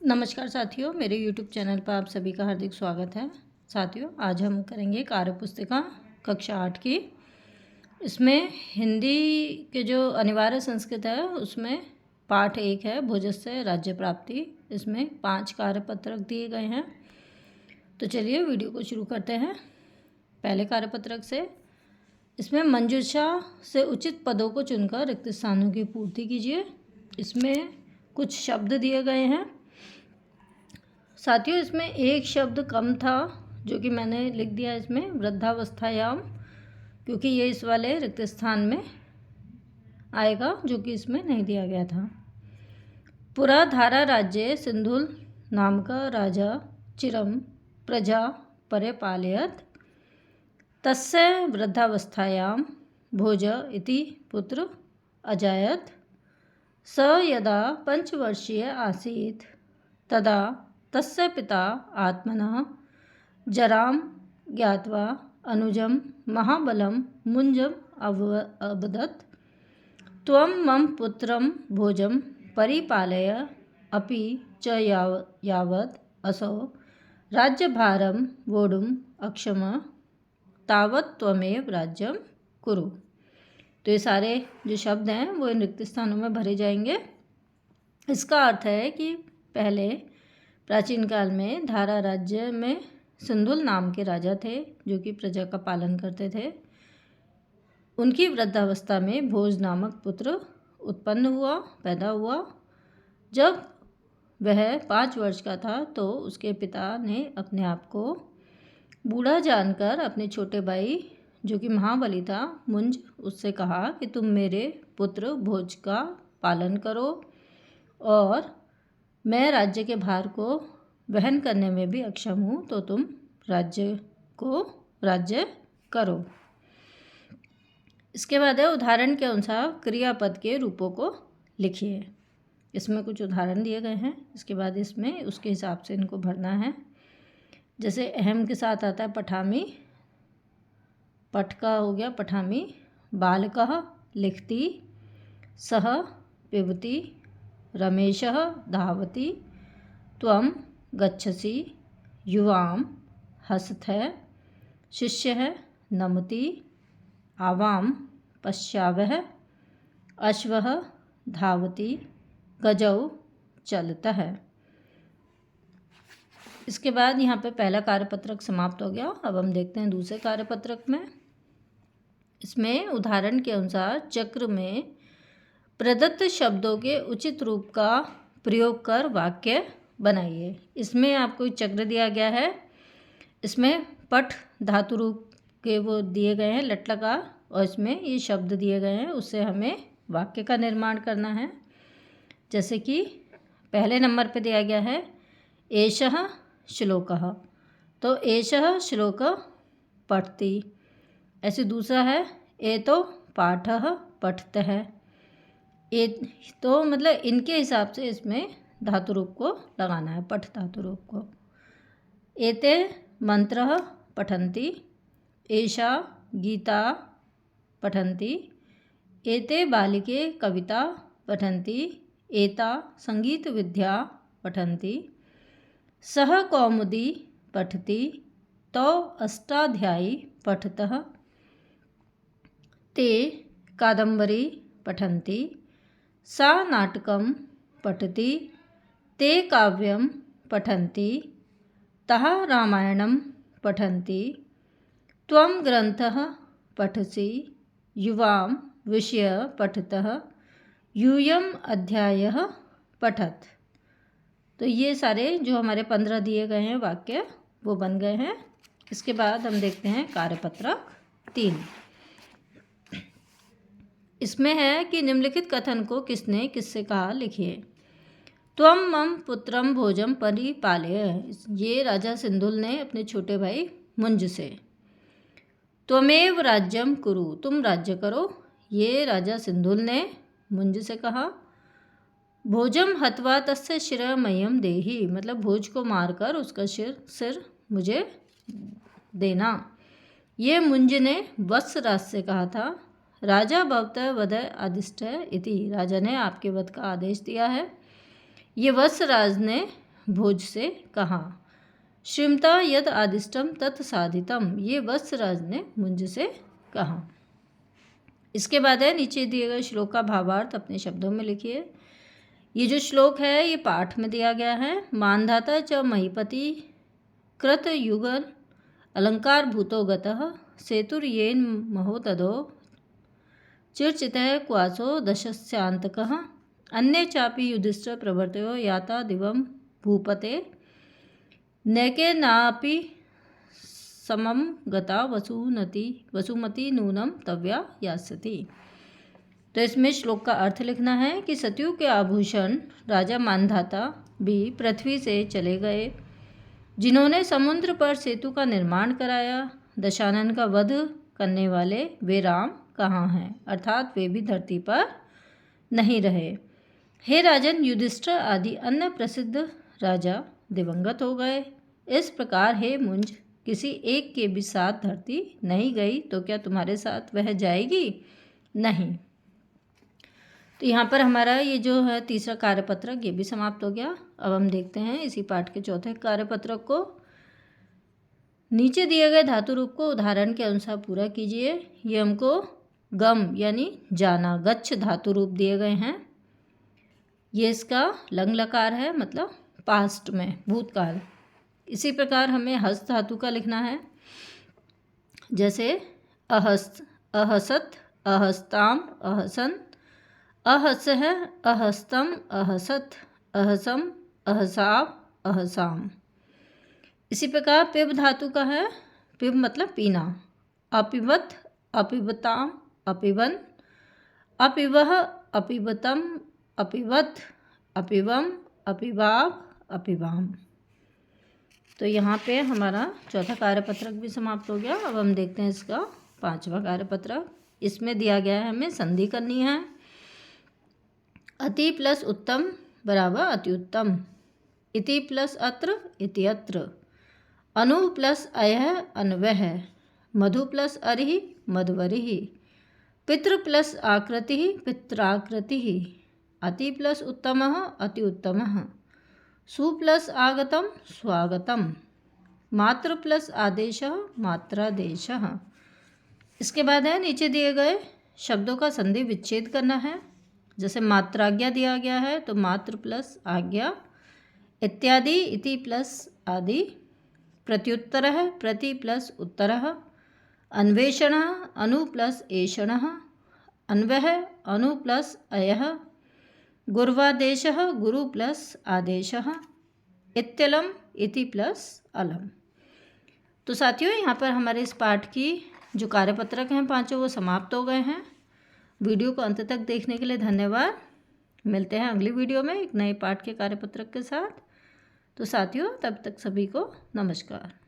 नमस्कार साथियों, मेरे YouTube चैनल पर आप सभी का हार्दिक स्वागत है। साथियों, आज हम करेंगे कार्य पुस्तिका कक्षा 8 की। इसमें हिंदी के जो अनिवार्य संस्कृत है उसमें पाठ 1 है भोजस्य राज्य प्राप्ति। इसमें 5 कार्यपत्रक दिए गए हैं। तो चलिए वीडियो को शुरू करते हैं। पहले कार्यपत्रक से इसमें मंजूषा से उचित पदों को चुनकर रिक्त स्थानों की पूर्ति कीजिए। इसमें कुछ शब्द दिए गए हैं। साथियों, इसमें एक शब्द कम था जो कि मैंने लिख दिया इसमें वृद्धावस्थायाम, क्योंकि ये इस वाले रिक्त स्थान में आएगा जो कि इसमें नहीं दिया गया था। पुरा धारा राज्ये सिंधुल नाम का राजा चिरम प्रजा परिपालयत तस्य वृद्धावस्थायाम भोज इति पुत्र अजायत। स यदा 5 वर्षीय आसीत् तदा तस्य पिता आत्मनः जरां ज्ञात्वा अनुजं महाबलं मुञ्जम् अवदत्, त्वं मम पुत्रं भोजं परिपालय अपि च यावत् असौ राज्यभारं वोढुम् अक्षमः तावत् त्वमेव राज्यं कुरु। तो ये सारे जो शब्द हैं वो इन रिक्त स्थानों में भरे जाएंगे। इसका अर्थ है कि पहले प्राचीन काल में धारा राज्य में सिंधुल नाम के राजा थे जो कि प्रजा का पालन करते थे। उनकी वृद्धावस्था में भोज नामक पुत्र पैदा हुआ। जब वह 5 वर्ष का था तो उसके पिता ने अपने आप को बूढ़ा जानकर अपने छोटे भाई जो कि महाबली था मुंज, उससे कहा कि तुम मेरे पुत्र भोज का पालन करो और मैं राज्य के भार को वहन करने में भी अक्षम हूँ, तो तुम राज्य करो। इसके बाद है उदाहरण के अनुसार क्रियापद के रूपों को लिखिए। इसमें कुछ उदाहरण दिए गए हैं। इसके बाद इसमें उसके हिसाब से इनको भरना है। जैसे अहम के साथ आता है पठामी, पठ का हो गया पठामी, बालकः लिखति, सः पिबति, रमेशः धावति, त्वं गच्छसि, युवां हसतः, शिष्यः नमति, आवां पश्यावः, अश्वः धावति, गजौ चलतः। इसके बाद यहाँ पे पहला कार्यपत्रक समाप्त हो गया। अब हम देखते हैं दूसरे कार्यपत्रक में। इसमें उदाहरण के अनुसार चक्र में प्रदत्त शब्दों के उचित रूप का प्रयोग कर वाक्य बनाइए। इसमें आपको चक्र दिया गया है। इसमें पठ धातु रूप के वो दिए गए हैं लट लकार, और इसमें ये शब्द दिए गए हैं, उससे हमें वाक्य का निर्माण करना है। जैसे कि पहले नंबर पे दिया गया है एषः श्लोकः, तो एषः श्लोक पठति। ऐसे दूसरा है एतो पाठः पठतः। तो मतलब इनके हिसाब से इसमें धातु रूप को लगाना है, पठ धातु रूप को। एते मंत्रः पठन्ति, एषा गीता पठन्ति, एते बालिके कविता पठन्ति, एता संगीत विद्या पठन्ति, सः कौमुदी पठति, तौ अष्टाध्यायी पठतः, ते कादम्बरी पठन्ति, सा नाटकं पठति, ते काव्यं पठन्ति, तः रामायणं पठन्ति, त्वं ग्रन्थः पठसि, युवां विषय पठतः, यूयम् अध्यायः पठत। तो ये सारे जो हमारे 15 दिए गए हैं वाक्य वो बन गए हैं। इसके बाद हम देखते हैं कार्यपत्रक 3। इसमें है कि निम्नलिखित कथन को किसने किससे कहा लिखिए। त्वं मम पुत्रम भोजम परिपालय, ये राजा सिंधुल ने अपने छोटे भाई मुंज से। त्वमेव राज्यम कुरु, तुम राज्य करो, ये राजा सिंधुल ने मुंज से कहा। भोजम हत्वा तस्य शिरः मह्यम देहि, मतलब भोज को मारकर उसका सिर मुझे देना। ये मुंज ने वत्सराज से कहा था। राजा भवतः वध आदिष्ट इति, राजा ने आपके वध का आदेश दिया है। ये वत्सराज ने भोज से कहा। श्रीमता यद आदिष्टम तत् साधितम, ये वत्सराज ने मुंज से कहा। इसके बाद है नीचे दिए गए श्लोक का भावार्थ अपने शब्दों में लिखिए। ये जो श्लोक है ये पाठ में दिया गया है। मानधाता च महीपति कृत युगल अलंकार भूतो गतः सेतुर्येन महोदधो चिर्चितः क्वासो दशस्यांतकः अन्ये चापि युधिष्ठिर प्रवर्तयो याता दिवं भूपते नैके नापि समम गता वसुमती नूनम तव्या यास्यति। तो इसमें श्लोक का अर्थ लिखना है कि सतयुग के आभूषण राजा मानधाता भी पृथ्वी से चले गए। जिन्होंने समुद्र पर सेतु का निर्माण कराया, दशानन का वध करने वाले वे राम कहाँ हैं, अर्थात वे भी धरती पर नहीं रहे। हे राजन, युधिष्ठिर आदि अन्य प्रसिद्ध राजा दिवंगत हो गए। इस प्रकार हे मुंज, किसी एक के भी साथ धरती नहीं गई तो क्या तुम्हारे साथ वह जाएगी? नहीं। तो यहाँ पर हमारा ये जो है तीसरा कार्यपत्रक ये भी समाप्त हो गया। अब हम देखते हैं इसी पाठ के चौथे कार्यपत्रक को। नीचे दिए गए धातु रूप को उदाहरण के अनुसार पूरा कीजिए। ये हमको गम यानी जाना, गच्छ धातु रूप दिए गए हैं। ये इसका लंग लकार है, मतलब पास्ट में, भूतकाल। इसी प्रकार हमें हस्त धातु का लिखना है, जैसे अहस्त, अहसत, अहस्ताम, अहसन, अहसह, अहस्तम, अहसत, अहसम, अहसाब, अहसाम। इसी प्रकार पिब धातु का है, पिब मतलब पीना, अपिबत, अपिबताम, अपिबन, अपिवह, अपिबतम, अपिबत, अपिवम, अपिबाब, अपिबाम। तो यहाँ पे हमारा चौथा कार्यपत्रक भी समाप्त हो गया। अब हम देखते हैं इसका पांचवा कार्यपत्रक। इसमें दिया गया है हमें संधि करनी है। अति प्लस उत्तम बराबर अति उत्तम, इति प्लस अत्र इत्यत्र, अनु प्लस अयः अन्वयः, मधु प्लस अरिः मधुवरिः, पितृ प्लस आकृतिः पित्राकृतिः, अति प्लस उत्तमः अति उत्तमः, सु प्लस आगतम स्वागतम, मात्र प्लस आदेशः मात्रादेशः। इसके बाद है नीचे दिए गए शब्दों का संधि विच्छेद करना है। जैसे मात्राज्ञा दिया गया है तो मात्र प्लस आज्ञा, इत्यादि इति प्लस आदि, प्रत्युत्तरः प्रति प्लस उत्तरः, अन्वेषणः अनु प्लस एषणः, अन्वयः अनु प्लस अयः, गुर्वादेशः गुरु प्लस आदेशः, इत्यलम इति प्लस अलम। तो साथियों, यहाँ पर हमारे इस पाठ की जो कार्यपत्रक हैं पांचों वो समाप्त हो गए हैं। वीडियो को अंत तक देखने के लिए धन्यवाद। मिलते हैं अगली वीडियो में एक नए पाठ के कार्यपत्रक के साथ। तो साथियों, तब तक सभी को नमस्कार।